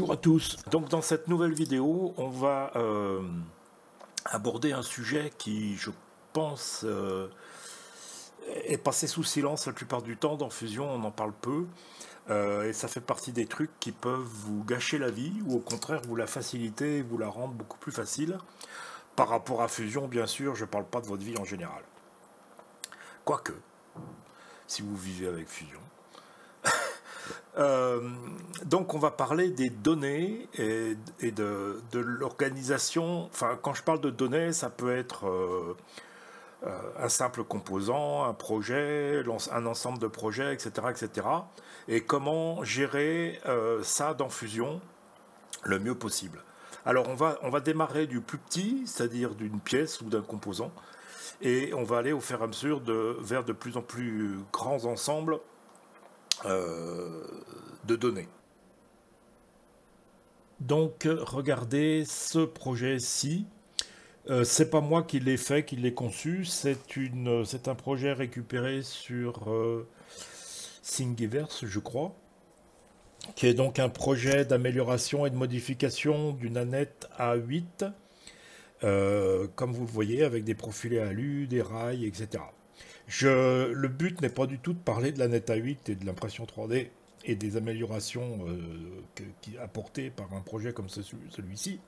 Bonjour à tous. Donc dans cette nouvelle vidéo, on va aborder un sujet qui, je pense, est passé sous silence la plupart du temps. Dans Fusion, on en parle peu. Et ça fait partie des trucs qui peuvent vous gâcher la vie ou au contraire vous la faciliter et vous la rendre beaucoup plus facile. Par rapport à Fusion, bien sûr, je ne parle pas de votre vie en général. Quoique, si vous vivez avec Fusion. Donc on va parler des données et de l'organisation. Enfin, quand je parle de données, ça peut être un simple composant, un projet, un ensemble de projets, etc., etc. Et comment gérer ça dans Fusion le mieux possible. Alors on va démarrer du plus petit, c'est-à-dire d'une pièce ou d'un composant, et on va aller au fur et à mesure vers de plus en plus grands ensembles de données. Donc regardez ce projet-ci. C'est pas moi qui l'ai fait, qui l'ai conçu. C'est un projet récupéré sur Thingiverse, je crois, qui est donc un projet d'amélioration et de modification d'une Annette A8, comme vous le voyez, avec des profilés alu, des rails, etc. Le but n'est pas du tout de parler de la Net A8 et de l'impression 3D et des améliorations apportées par un projet comme celui-ci,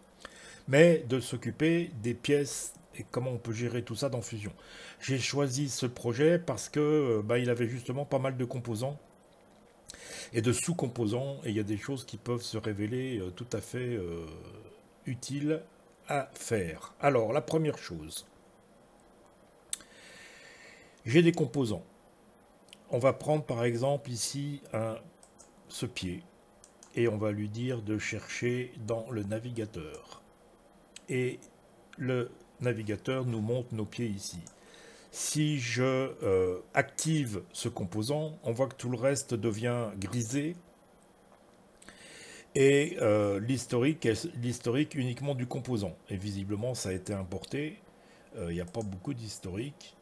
mais de s'occuper des pièces et comment on peut gérer tout ça dans Fusion. J'ai choisi ce projet parce que il avait justement pas mal de composants et de sous-composants, et il y a des choses qui peuvent se révéler tout à fait utiles à faire. Alors, la première chose, j'ai des composants. On va prendre par exemple ici ce pied et on va lui dire de chercher dans le navigateur. Et le navigateur nous montre nos pieds ici. Si je active ce composant, on voit que tout le reste devient grisé et l'historique est l'historique uniquement du composant. Et visiblement ça a été importé, il n'y a pas beaucoup d'historique.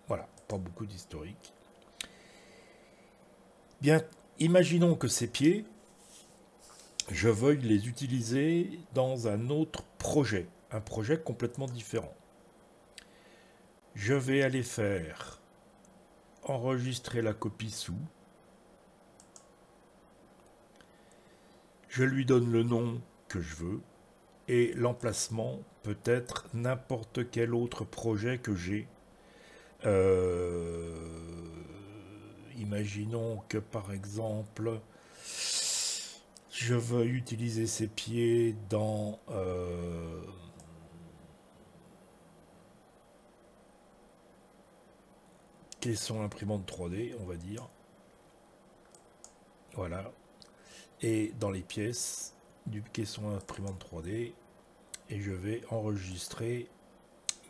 Voilà, pas beaucoup d'historique. Bien, imaginons que ces pieds, je veuille les utiliser dans un autre projet, un projet complètement différent. Je vais aller faire enregistrer la copie sous. Je lui donne le nom que je veux et l'emplacement peut être n'importe quel autre projet que j'ai. Imaginons que par exemple je veux utiliser ces pieds dans caisson imprimante 3D, on va dire. Voilà. Et dans les pièces du caisson imprimante 3D, et je vais enregistrer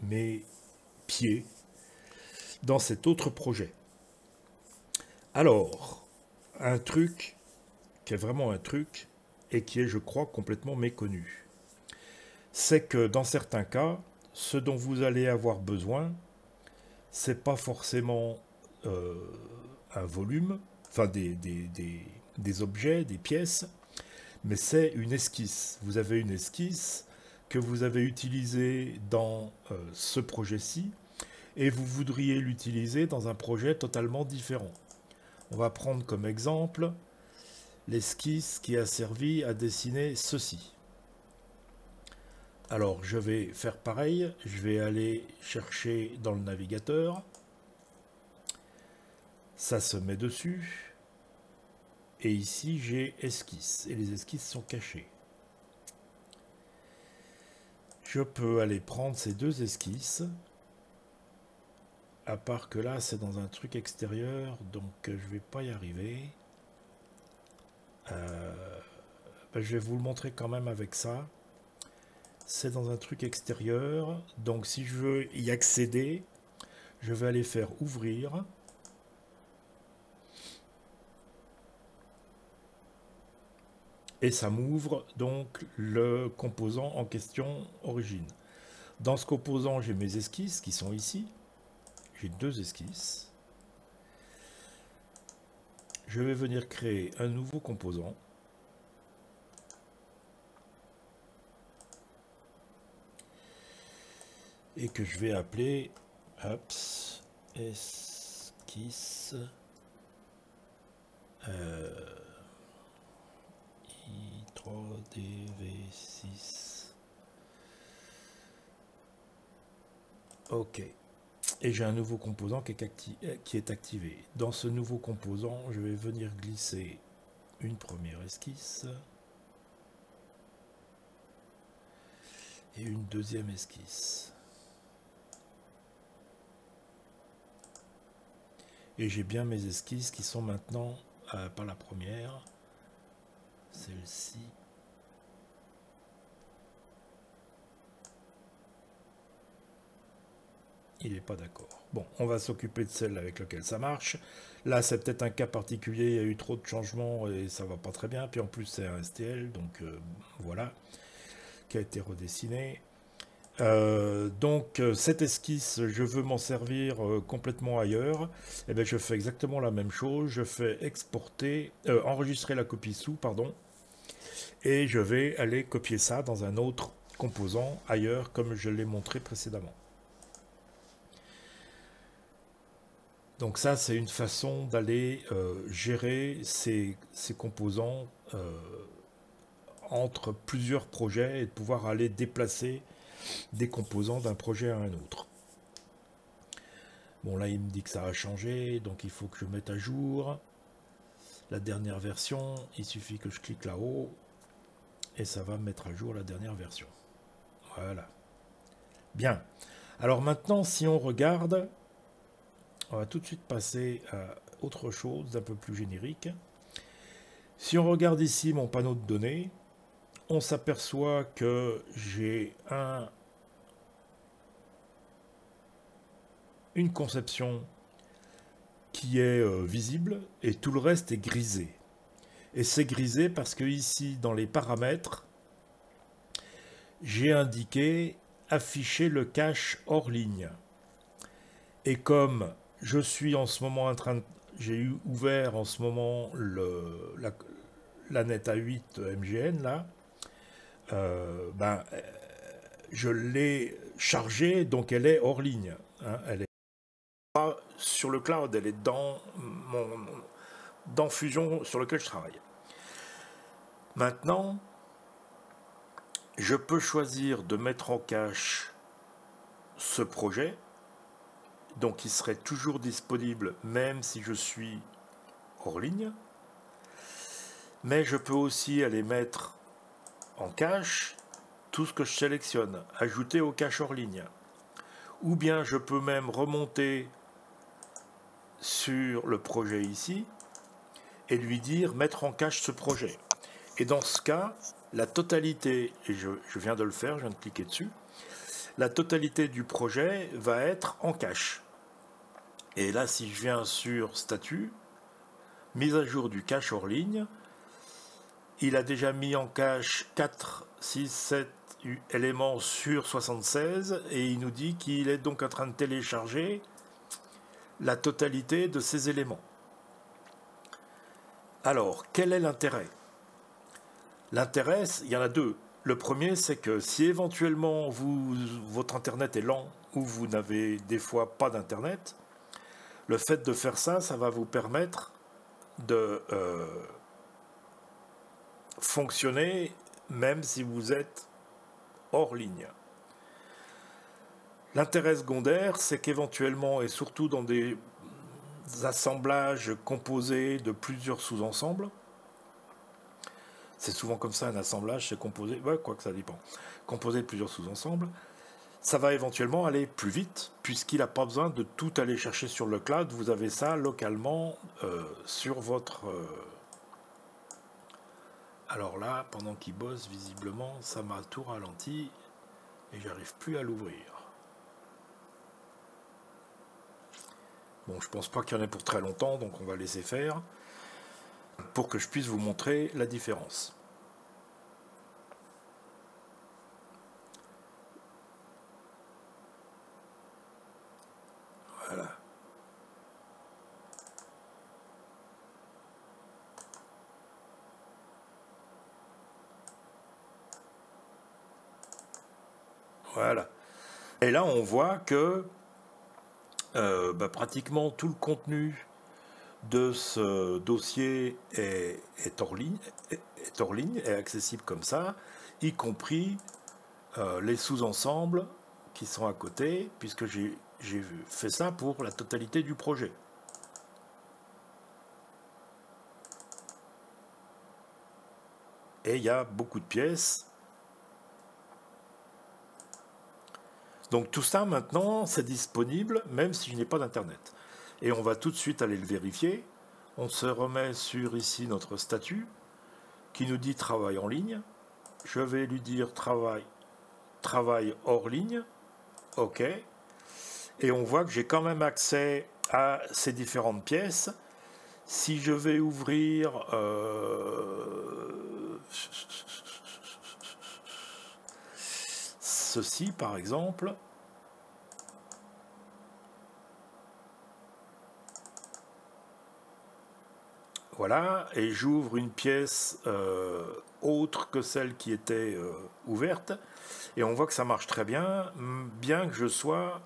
mes pieds dans cet autre projet. Alors, un truc qui est vraiment un truc et qui est, je crois, complètement méconnu, c'est que dans certains cas, ce dont vous allez avoir besoin, c'est pas forcément un volume, enfin des objets, des pièces, mais c'est une esquisse. Vous avez une esquisse que vous avez utilisée dans ce projet-ci et vous voudriez l'utiliser dans un projet totalement différent. On va prendre comme exemple l'esquisse qui a servi à dessiner ceci. Alors je vais faire pareil, je vais aller chercher dans le navigateur, ça se met dessus, et ici j'ai esquisse, et les esquisses sont cachées. Je peux aller prendre ces deux esquisses, à part que là c'est dans un truc extérieur, donc je vais pas y arriver. Je vais vous le montrer quand même avec ça. C'est dans un truc extérieur, donc si je veux y accéder, je vais aller faire ouvrir. Et ça m'ouvre donc le composant en question origine. Dans ce composant, j'ai mes esquisses qui sont ici. J'ai deux esquisses. Je vais venir créer un nouveau composant. et que je vais appeler Apps esquisse i3dv6. Ok. Et j'ai un nouveau composant qui est activé. Dans ce nouveau composant, je vais venir glisser une première esquisse et une deuxième esquisse. Et j'ai bien mes esquisses qui sont maintenant, pas la première, celle-ci. Il n'est pas d'accord. Bon, on va s'occuper de celle avec laquelle ça marche. Là, c'est peut-être un cas particulier, il y a eu trop de changements et ça va pas très bien. Puis en plus, c'est un STL, donc voilà, qui a été redessiné. Donc cette esquisse, je veux m'en servir complètement ailleurs. Et bien, je fais exactement la même chose. Je fais exporter, enregistrer la copie sous, pardon, et je vais aller copier ça dans un autre composant ailleurs, comme je l'ai montré précédemment. Donc ça, c'est une façon d'aller gérer ces composants entre plusieurs projets et de pouvoir aller déplacer des composants d'un projet à un autre. Bon, là, il me dit que ça a changé, donc il faut que je mette à jour la dernière version. Il suffit que je clique là-haut et ça va mettre à jour la dernière version. Voilà. Bien. Alors maintenant, si on regarde, on va tout de suite passer à autre chose d'un peu plus générique. Si on regarde ici mon panneau de données, on s'aperçoit que j'ai une conception qui est visible et tout le reste est grisé. Et c'est grisé parce que ici, dans les paramètres, j'ai indiqué afficher le cache hors ligne. Et comme je suis en ce moment en train de... J'ai ouvert en ce moment la net A8 MGN là, je l'ai chargée, donc elle est hors ligne. Hein, elle est pas sur le cloud, elle est dans Fusion sur lequel je travaille. Maintenant, je peux choisir de mettre en cache ce projet, donc il serait toujours disponible même si je suis hors ligne. Mais je peux aussi aller mettre en cache tout ce que je sélectionne, ajouter au cache hors ligne. Ou bien je peux même remonter sur le projet ici et lui dire mettre en cache ce projet. Et dans ce cas, la totalité, et je viens de le faire, je viens de cliquer dessus, la totalité du projet va être en cache. Et là, si je viens sur statut, mise à jour du cache hors ligne, il a déjà mis en cache 4, 6, 7 éléments sur 76 et il nous dit qu'il est donc en train de télécharger la totalité de ces éléments. Alors, quel est l'intérêt? L'intérêt, il y en a deux. Le premier, c'est que si éventuellement votre Internet est lent ou vous n'avez des fois pas d'Internet, le fait de faire ça, ça va vous permettre de fonctionner même si vous êtes hors ligne. L'intérêt secondaire, c'est qu'éventuellement, et surtout dans des assemblages composés de plusieurs sous-ensembles, c'est souvent comme ça un assemblage, c'est composé, ouais, quoi que ça dépend, composé de plusieurs sous-ensembles, ça va éventuellement aller plus vite, puisqu'il n'a pas besoin de tout aller chercher sur le cloud, vous avez ça localement sur votre... Alors là, pendant qu'il bosse, visiblement, ça m'a tout ralenti, et j'arrive plus à l'ouvrir. Bon, je pense pas qu'il y en ait pour très longtemps, donc on va laisser faire, pour que je puisse vous montrer la différence. Voilà. Voilà. Et là, on voit que pratiquement tout le contenu de ce dossier est hors ligne, est accessible comme ça, y compris les sous-ensembles qui sont à côté, puisque j'ai fait ça pour la totalité du projet. Et il y a beaucoup de pièces. Donc tout ça maintenant, c'est disponible, même si je n'ai pas d'internet. Et on va tout de suite aller le vérifier. On se remet sur ici notre statut, qui nous dit travail en ligne. Je vais lui dire travail hors ligne. OK. Et on voit que j'ai quand même accès à ces différentes pièces. Si je vais ouvrir ceci par exemple, voilà, et j'ouvre une pièce autre que celle qui était ouverte, et on voit que ça marche très bien, bien que je sois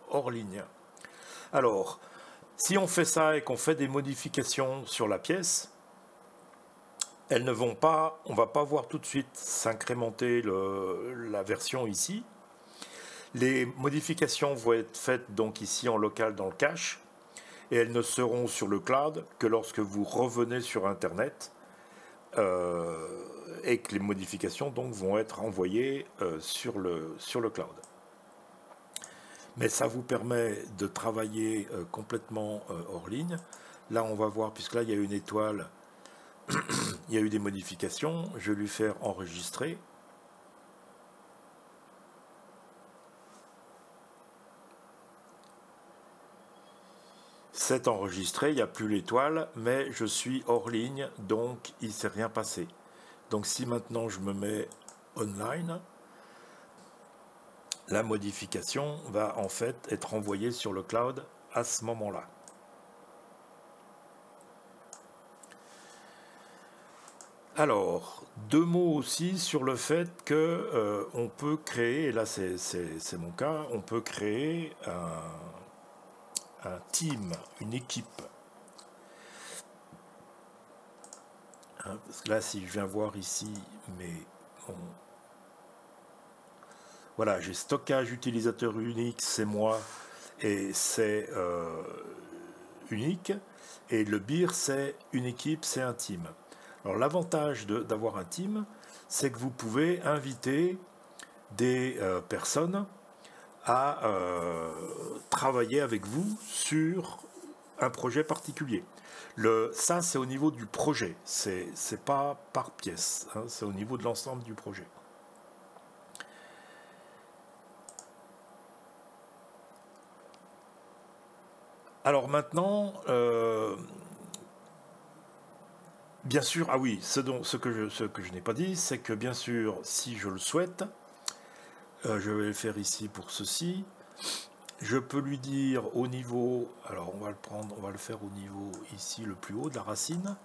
hors ligne. Alors, si on fait ça et qu'on fait des modifications sur la pièce, elles ne vont pas, on ne va pas voir tout de suite s'incrémenter la version ici. Les modifications vont être faites donc ici en local dans le cache, et elles ne seront sur le cloud que lorsque vous revenez sur Internet, et que les modifications donc vont être envoyées sur le cloud. Mais ça vous permet de travailler complètement hors ligne. Là, on va voir, puisque là, il y a une étoile, il y a eu des modifications. Je vais lui faire enregistrer. C'est enregistré, il n'y a plus l'étoile, mais je suis hors ligne, donc il ne s'est rien passé. Donc si maintenant je me mets online, la modification va en fait être envoyée sur le cloud à ce moment-là. Alors, deux mots aussi sur le fait que on peut créer, et là c'est mon cas, on peut créer un team, une équipe. Hein, parce que là, si je viens voir ici, voilà, j'ai stockage utilisateur unique, c'est moi, et c'est unique, et le BIR, c'est une équipe, c'est un team. Alors l'avantage d'avoir un team, c'est que vous pouvez inviter des personnes à travailler avec vous sur un projet particulier. Ça, c'est au niveau du projet, c'est pas par pièce, hein, c'est au niveau de l'ensemble du projet. Alors maintenant, bien sûr, ah oui, ce que je n'ai pas dit, c'est que bien sûr, si je le souhaite, je vais le faire ici pour ceci, je peux lui dire au niveau, alors on va le faire au niveau ici le plus haut de la racine.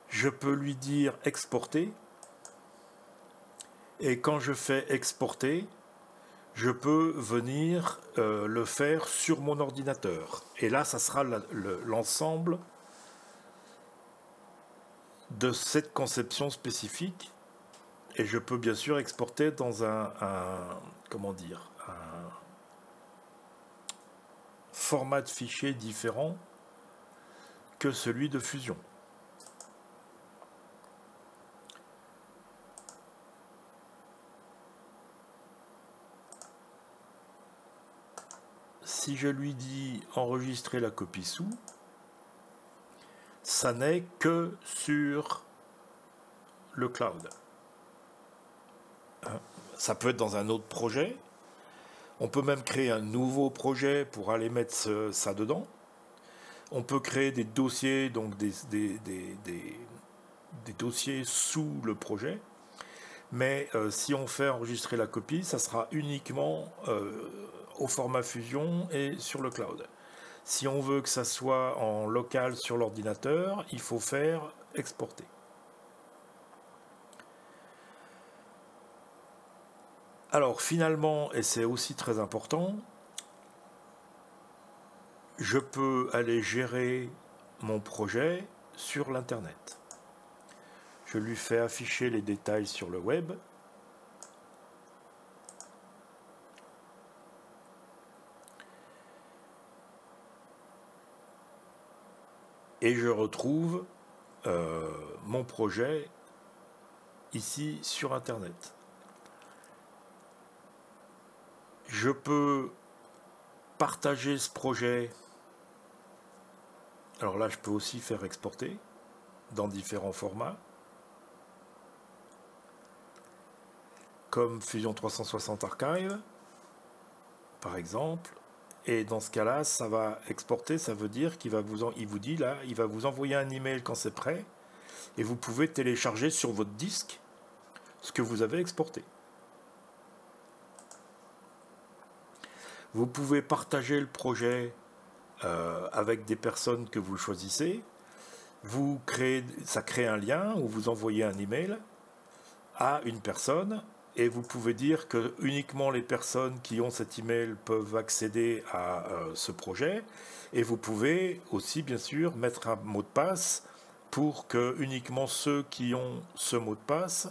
Je peux lui dire exporter, et quand je fais exporter, je peux venir le faire sur mon ordinateur. Et là, ça sera l'ensemble de cette conception spécifique. Et je peux bien sûr exporter dans un format de fichier différent que celui de Fusion. Si je lui dis enregistrer la copie sous, ça n'est que sur le cloud. Ça peut être dans un autre projet. On peut même créer un nouveau projet pour aller mettre ça dedans. On peut créer des dossiers, donc des dossiers sous le projet. Mais si on fait enregistrer la copie, ça sera uniquement au format Fusion et sur le cloud. Si on veut que ça soit en local sur l'ordinateur, il faut faire exporter. Alors finalement, et c'est aussi très important, je peux aller gérer mon projet sur l'Internet. Je lui fais afficher les détails sur le web. Et je retrouve mon projet ici sur Internet. Je peux partager ce projet. Alors là, je peux aussi faire exporter dans différents formats, comme Fusion 360 Archive, par exemple. Et dans ce cas-là, ça va exporter, ça veut dire qu'il va il vous dit là, il va vous envoyer un email quand c'est prêt, et vous pouvez télécharger sur votre disque ce que vous avez exporté. Vous pouvez partager le projet avec des personnes que vous choisissez. Ça crée un lien où vous envoyez un email à une personne et vous pouvez dire que uniquement les personnes qui ont cet email peuvent accéder à ce projet, et vous pouvez aussi bien sûr mettre un mot de passe pour que uniquement ceux qui ont ce mot de passe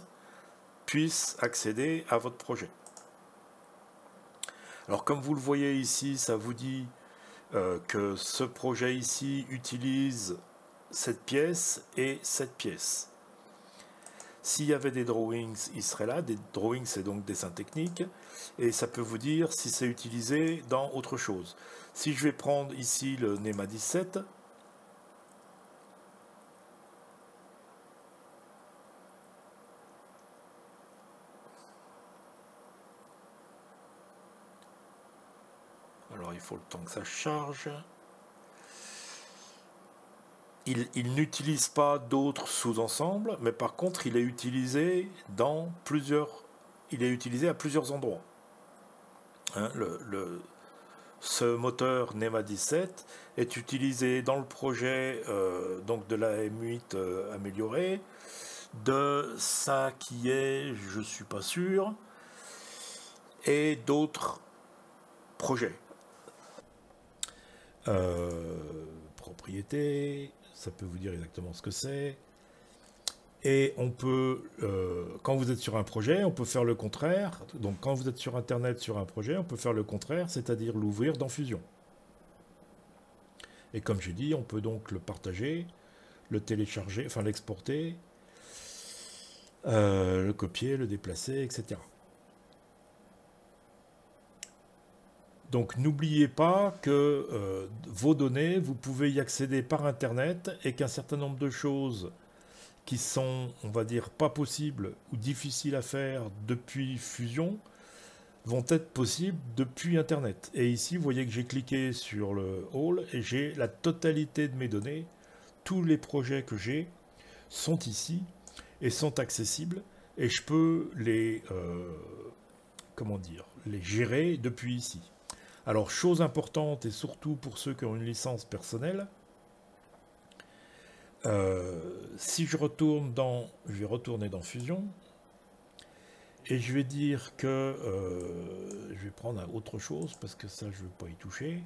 puissent accéder à votre projet. Alors comme vous le voyez ici, ça vous dit que ce projet ici utilise cette pièce et cette pièce. S'il y avait des drawings, il serait là. Des drawings, c'est donc dessin technique. Et ça peut vous dire si c'est utilisé dans autre chose. Si je vais prendre ici le NEMA 17, alors il faut le temps que ça charge. Il n'utilise pas d'autres sous-ensembles, mais par contre, il est utilisé dans plusieurs. Il est utilisé à plusieurs endroits. Hein, ce moteur NEMA 17 est utilisé dans le projet donc de la M8 améliorée, de ça qui est, je suis pas sûr, et d'autres projets. Propriété, ça peut vous dire exactement ce que c'est. Et on peut, quand vous êtes sur un projet, on peut faire le contraire. Donc quand vous êtes sur Internet sur un projet, on peut faire le contraire, c'est-à-dire l'ouvrir dans Fusion. Et comme j'ai dit, on peut donc le partager, le télécharger, enfin l'exporter, le copier, le déplacer, etc. Donc n'oubliez pas que vos données, vous pouvez y accéder par Internet et qu'un certain nombre de choses qui sont, on va dire, pas possibles ou difficiles à faire depuis Fusion vont être possibles depuis Internet. Et ici, vous voyez que j'ai cliqué sur le All et j'ai la totalité de mes données. Tous les projets que j'ai sont ici et sont accessibles et je peux les, les gérer depuis ici. Alors, chose importante, et surtout pour ceux qui ont une licence personnelle, si je retourne je vais retourner dans Fusion, et je vais dire que je vais prendre autre chose, parce que ça, je ne veux pas y toucher.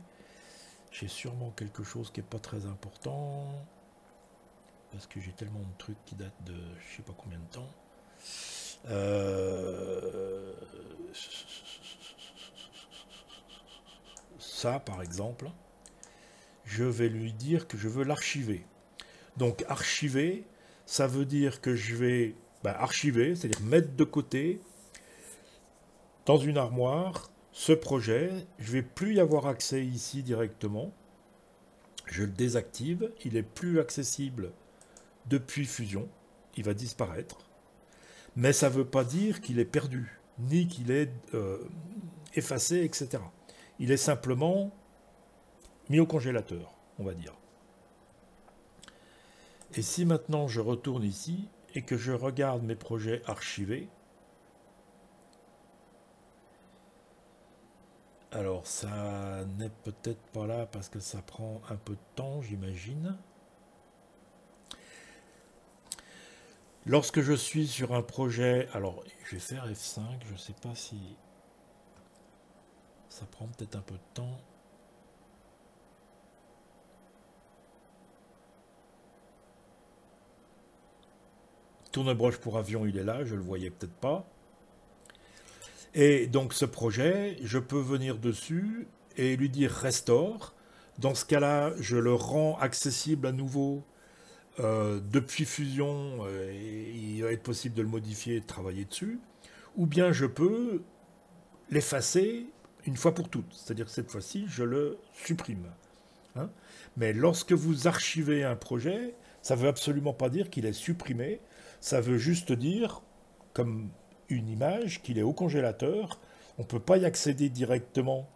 J'ai sûrement quelque chose qui n'est pas très important, parce que j'ai tellement de trucs qui datent de je ne sais pas combien de temps. Ça, par exemple, je vais lui dire que je veux l'archiver. Donc archiver, ça veut dire que je vais archiver, c'est-à-dire mettre de côté dans une armoire ce projet. Je ne vais plus y avoir accès ici directement. Je le désactive, il n'est plus accessible depuis Fusion, il va disparaître. Mais ça ne veut pas dire qu'il est perdu, ni qu'il est effacé, etc. Il est simplement mis au congélateur, on va dire. Et si maintenant je retourne ici et que je regarde mes projets archivés, alors ça n'est peut-être pas là parce que ça prend un peu de temps, j'imagine. Lorsque je suis sur un projet, alors je vais faire F5, je ne sais pas si Ça prend peut-être un peu de temps. Tourne-broche pour avion, il est là, je le voyais peut-être pas. Et donc ce projet, je peux venir dessus et lui dire restore. Dans ce cas-là, je le rends accessible à nouveau depuis Fusion, et il va être possible de le modifier et de travailler dessus. Ou bien je peux l'effacer une fois pour toutes. C'est-à-dire que cette fois-ci, je le supprime. Hein. Mais lorsque vous archivez un projet, ça ne veut absolument pas dire qu'il est supprimé. Ça veut juste dire, comme une image, qu'il est au congélateur. On ne peut pas y accéder directement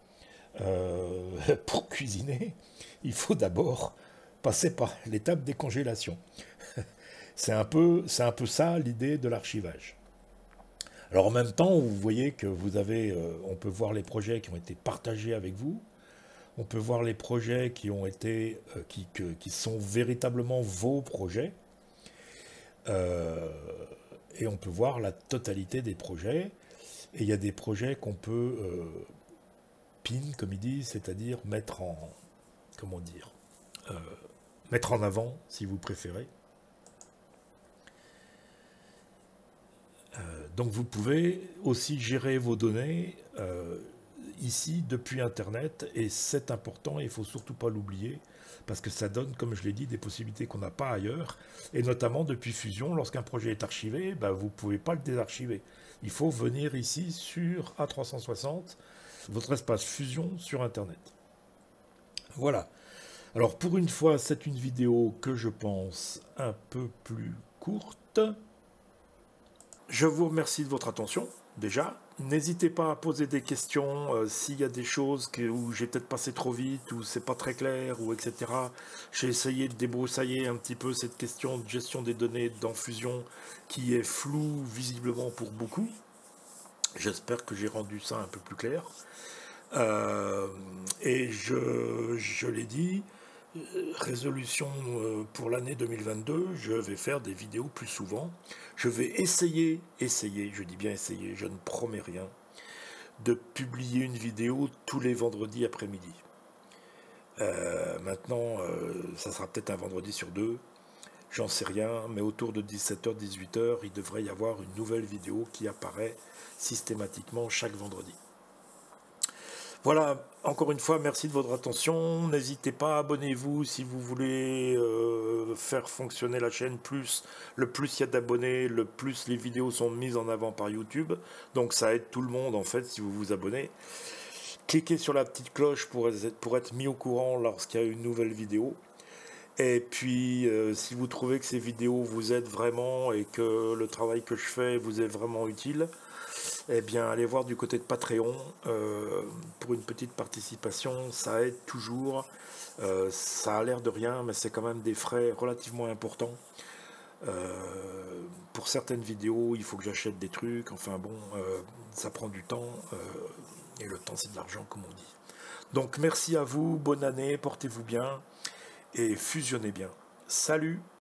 pour cuisiner. Il faut d'abord passer par l'étape des congélations. C'est un peu ça l'idée de l'archivage. Alors en même temps, vous voyez que vous avez, on peut voir les projets qui ont été partagés avec vous. On peut voir les projets qui ont été, qui sont véritablement vos projets. Et on peut voir la totalité des projets. Et il y a des projets qu'on peut pin, comme ils disent, c'est-à-dire mettre en, comment dire, mettre en avant, si vous préférez. Donc vous pouvez aussi gérer vos données ici depuis Internet, et c'est important, il ne faut surtout pas l'oublier, parce que ça donne, comme je l'ai dit, des possibilités qu'on n'a pas ailleurs, et notamment depuis Fusion, lorsqu'un projet est archivé, ben, vous ne pouvez pas le désarchiver. Il faut venir ici sur A360, votre espace Fusion sur Internet. Voilà. Alors pour une fois, c'est une vidéo que je pense un peu plus courte. Je vous remercie de votre attention, déjà. N'hésitez pas à poser des questions s'il y a des choses où j'ai peut-être passé trop vite, ou c'est pas très clair, ou etc. J'ai essayé de débroussailler un petit peu cette question de gestion des données dans Fusion qui est floue visiblement pour beaucoup. J'espère que j'ai rendu ça un peu plus clair. Et je l'ai dit, résolution pour l'année 2022, je vais faire des vidéos plus souvent. Je vais essayer, je dis bien essayer, je ne promets rien, de publier une vidéo tous les vendredis après-midi. Maintenant, ça sera peut-être un vendredi sur deux, j'en sais rien, mais autour de 17h, 18h, il devrait y avoir une nouvelle vidéo qui apparaît systématiquement chaque vendredi. Voilà, encore une fois, merci de votre attention. N'hésitez pas, abonnez-vous si vous voulez faire fonctionner la chaîne. Le plus il y a d'abonnés, le plus les vidéos sont mises en avant par YouTube. Donc ça aide tout le monde en fait si vous vous abonnez. Cliquez sur la petite cloche pour être mis au courant lorsqu'il y a une nouvelle vidéo. Et puis, si vous trouvez que ces vidéos vous aident vraiment et que le travail que je fais vous est vraiment utile, eh bien, allez voir du côté de Patreon pour une petite participation, ça aide toujours. Ça a l'air de rien, mais c'est quand même des frais relativement importants. Pour certaines vidéos, il faut que j'achète des trucs, enfin bon, ça prend du temps, et le temps c'est de l'argent comme on dit. Donc merci à vous, bonne année, portez-vous bien et fusionnez bien. Salut!